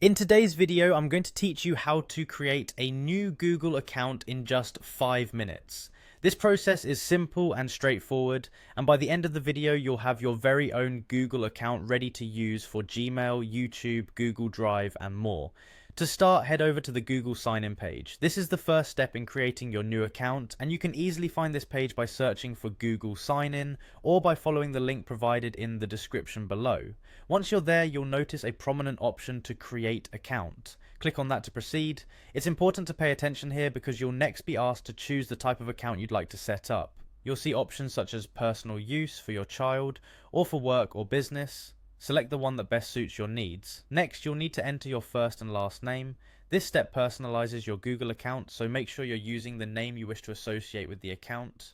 In today's video, I'm going to teach you how to create a new Google account in just 5 minutes. This process is simple and straightforward, and by the end of the video, you'll have your very own Google account ready to use for Gmail, YouTube, Google Drive, and more. To start, head over to the Google sign-in page. This is the first step in creating your new account, and you can easily find this page by searching for Google sign-in or by following the link provided in the description below. Once you're there, you'll notice a prominent option to create account. Click on that to proceed. It's important to pay attention here because you'll next be asked to choose the type of account you'd like to set up. You'll see options such as personal use for your child or for work or business. Select the one that best suits your needs. Next, you'll need to enter your first and last name. This step personalizes your Google account, so make sure you're using the name you wish to associate with the account.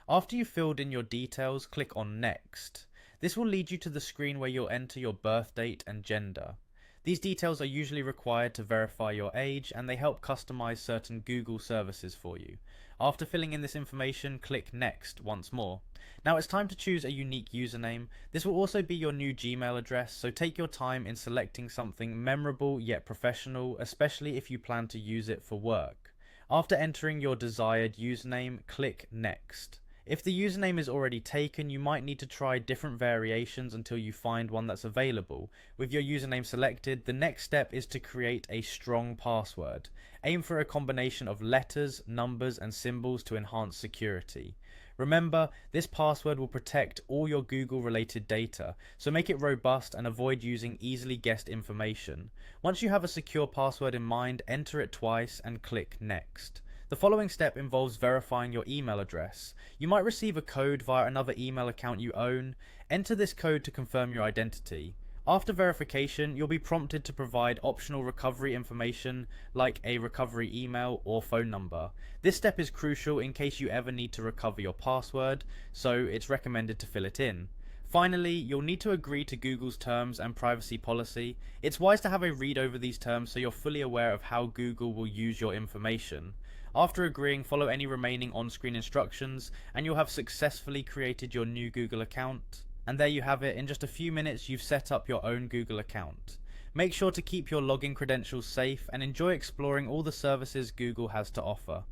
After you've filled in your details, click on Next. This will lead you to the screen where you'll enter your birth date and gender. These details are usually required to verify your age, and they help customize certain Google services for you. After filling in this information, click Next once more. Now it's time to choose a unique username. This will also be your new Gmail address, so take your time in selecting something memorable yet professional, especially if you plan to use it for work. After entering your desired username, click Next. If the username is already taken, you might need to try different variations until you find one that's available. With your username selected, the next step is to create a strong password. Aim for a combination of letters, numbers, and symbols to enhance security. Remember, this password will protect all your Google related data, so make it robust and avoid using easily guessed information. Once you have a secure password in mind, enter it twice and click Next. The following step involves verifying your email address. You might receive a code via another email account you own. Enter this code to confirm your identity. After verification, you'll be prompted to provide optional recovery information like a recovery email or phone number. This step is crucial in case you ever need to recover your password, so it's recommended to fill it in. Finally, you'll need to agree to Google's terms and privacy policy. It's wise to have a read over these terms so you're fully aware of how Google will use your information. After agreeing, follow any remaining on-screen instructions and you'll have successfully created your new Google account. And there you have it. In just a few minutes, you've set up your own Google account. Make sure to keep your login credentials safe and enjoy exploring all the services Google has to offer.